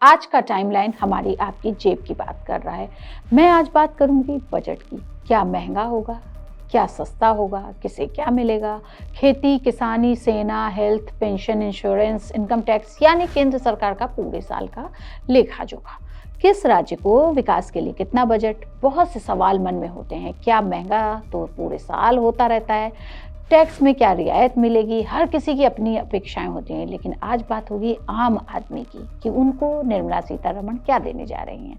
आज का टाइमलाइन हमारी आपकी जेब की बात कर रहा है। मैं आज बात करूंगी बजट की। क्या महंगा होगा, क्या सस्ता होगा, किसे क्या मिलेगा, खेती, किसानी, सेना, health, pension, insurance, income tax यानी केंद्र सरकार का पूरे साल का लेखा जोखा। किस राज्य को विकास के लिए कितना बजट, बहुत से सवाल मन में होते हैं। क्या महंगा तो पूरे साल होता रहता है, टैक्स में क्या रियायत मिलेगी, हर किसी की अपनी अपेक्षाएं होती हैं। लेकिन आज बात होगी आम आदमी की कि उनको निर्मला सीतारमण क्या देने जा रही हैं।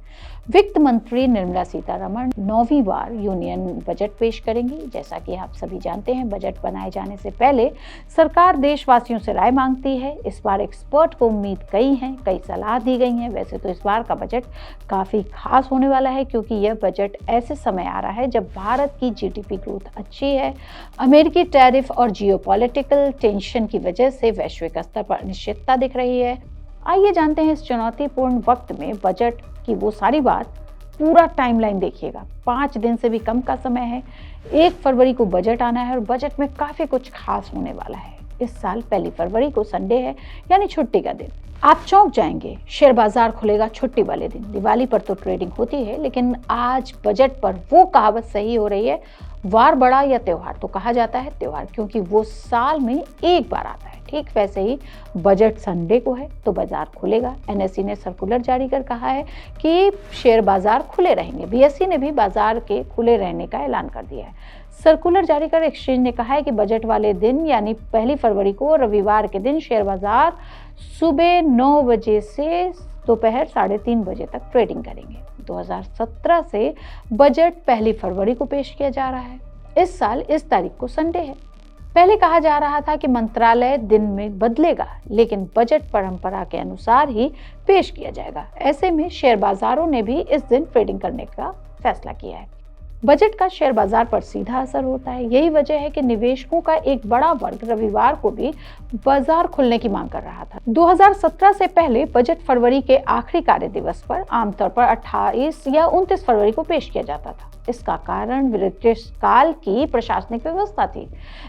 वित्त मंत्री निर्मला सीतारमण 9वीं बार यूनियन बजट पेश करेंगी। जैसा कि आप सभी जानते हैं, बजट बनाए जाने से पहले सरकार देशवासियों से राय मांगती है। इस बार एक्सपर्ट को उम्मीद कई सलाह दी गई हैं। वैसे तो इस बार का बजट काफ़ी खास होने वाला है, क्योंकि यह बजट ऐसे समय आ रहा है जब भारत की जीडीपी ग्रोथ अच्छी है। अमेरिकी टैरिफ और जियोपॉलिटिकल टेंशन की वजह से वैश्विक स्तर पर अनिश्चितता दिख रही है। आइए जानते हैं इस चुनौतीपूर्ण वक्त में बजट की वो सारी बात। पूरा टाइमलाइन देखिएगा, 5 दिन से भी कम का समय है। 1 फरवरी को बजट आना है और बजट में काफ़ी कुछ खास होने वाला है। इस साल 1 फरवरी को संडे है, यानी छुट्टी का दिन। आप चौंक जाएंगे, शेयर बाजार खुलेगा छुट्टी वाले दिन। दिवाली पर तो ट्रेडिंग होती है, लेकिन आज बजट पर वो कहावत सही हो रही है, वार बड़ा या त्योहार। तो कहा जाता है त्योहार, क्योंकि वो साल में एक बार आता है। ठीक वैसे ही बजट संडे को है तो बाजार खुलेगा। एनएसई ने सर्कुलर जारी कर कहा है कि शेयर बाजार खुले रहेंगे। बीएसई ने भी बाजार के खुले रहने का ऐलान कर दिया है। सर्कुलर जारी कर एक्सचेंज ने कहा है कि बजट वाले दिन यानी 1 फरवरी को रविवार के दिन शेयर बाजार सुबह 9 बजे से दोपहर 3:30 बजे तक ट्रेडिंग करेंगे। 2017 से बजट 1 फरवरी को पेश किया जा रहा है। इस साल इस तारीख को संडे है। पहले कहा जा रहा था कि मंत्रालय दिन में बदलेगा, लेकिन बजट परंपरा के अनुसार ही पेश किया जाएगा। ऐसे में शेयर बाजारों ने भी इस दिन ट्रेडिंग करने का फैसला किया है। बजट का शेयर बाजार पर सीधा असर होता है। यही वजह है कि निवेशकों का एक बड़ा वर्ग रविवार को भी बाजार खुलने की मांग कर रहा था। 2017 से पहले बजट फरवरी के आखिरी कार्य दिवस पर आमतौर पर 28 या 29 फरवरी को पेश किया जाता था। इसका कारण ब्रिटिश काल की प्रशासनिक व्यवस्था थी,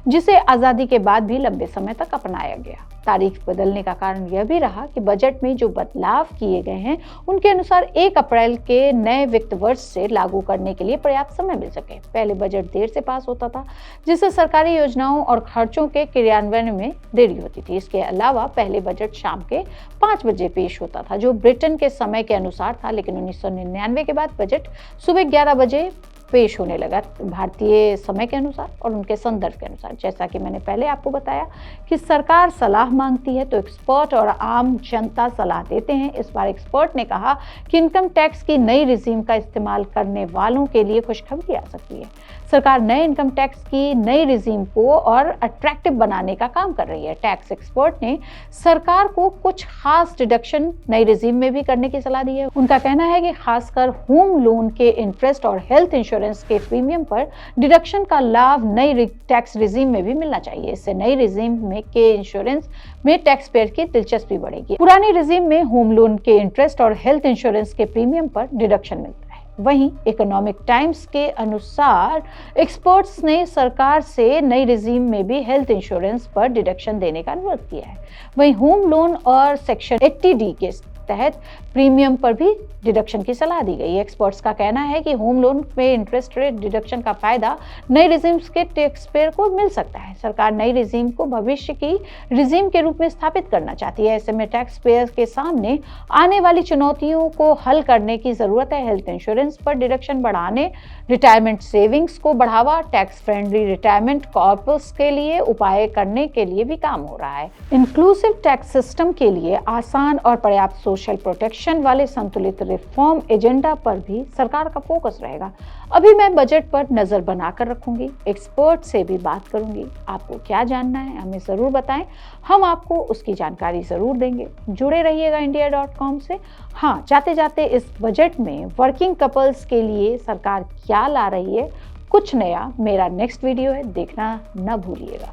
जिसे आजादी के बाद भी लंबे समय तक अपनाया गया। तारीख बदलने का कारण यह भी रहा कि बजट में जो बदलाव किए गए हैं उनके अनुसार 1 अप्रैल के नए वित्त वर्ष से लागू करने के लिए पर्याप्त समय मिल सके। पहले बजट देर से पास होता था, जिससे सरकारी योजनाओं और खर्चों के क्रियान्वयन में देरी होती थी। इसके अलावा पहले बजट शाम के 5 बजे पेश होता था, जो ब्रिटेन के समय के अनुसार था। लेकिन 1999 के बाद बजट सुबह 11 बजे पेश होने लगा, भारतीय समय के अनुसार और उनके संदर्भ के अनुसार। जैसा कि मैंने पहले आपको बताया कि सरकार सलाह मांगती है तो एक्सपर्ट और आम जनता सलाह देते हैं। इस बार एक्सपर्ट ने कहा कि इनकम टैक्स की नई रिजीम का इस्तेमाल करने वालों के लिए खुशखबरी आ सकती है। सरकार नए इनकम टैक्स की नई रिजीम को और अट्रैक्टिव बनाने का काम कर रही है। टैक्स एक्सपर्ट ने सरकार को कुछ खास डिडक्शन नई रिजीम में भी करने की सलाह दी है। उनका कहना है कि खासकर होम लोन के इंटरेस्ट और हेल्थ इंश्योरेंस के प्रीमियम पर डिडक्शन का लाभ नई टैक्स रिजीम में भी मिलना चाहिए। इससे नई रिजीम में के इंश्योरेंस में टैक्स पेयर की दिलचस्पी बढ़ेगी। पुरानी रिजीम में होम लोन के इंटरेस्ट और हेल्थ इंश्योरेंस के प्रीमियम पर डिडक्शन मिलता है। वहीं इकोनॉमिक टाइम्स के अनुसार एक्सपर्ट्स ने सरकार से नई रिजीम में भी हेल्थ इंश्योरेंस पर डिडक्शन देने का अनुरोध किया है। वहीं होम लोन और सेक्शन 80D के तहत प्रीमियम पर भी डिडक्शन की सलाह दी गई है। एक्सपर्ट्स का कहना है कि होम लोन में इंटरेस्ट रेट डिडक्शन का फायदा नई रिजीम्स के टैक्स पेयर को मिल सकता है। सरकार नई रिजीम को भविष्य की रिजीम के रूप में स्थापित करना चाहती है। ऐसे में टैक्स पेयर के सामने आने वाली चुनौतियों को हल करने की जरूरत है। हेल्थ इंश्योरेंस पर डिडक्शन बढ़ाने, रिटायरमेंट सेविंग्स को बढ़ावा, टैक्स फ्रेंडली रिटायरमेंट कॉर्पस के लिए उपाय करने के लिए भी काम हो रहा है। इंक्लूसिव टैक्स सिस्टम के लिए आसान और पर्याप्त सोशल प्रोटेक्शन वाले संतुलित रिफॉर्म एजेंडा पर भी सरकार का फोकस रहेगा। अभी मैं बजट पर नजर बनाकर रखूंगी, एक्सपर्ट से भी बात करूंगी। आपको क्या जानना है हमें जरूर बताएं, हम आपको उसकी जानकारी जरूर देंगे। जुड़े रहिएगा इंडिया.com से। हाँ, जाते जाते इस बजट में वर्किंग कपल्स के लिए सरकार क्या ला रही है, कुछ नया मेरा नेक्स्ट वीडियो है, देखना न भूलिएगा।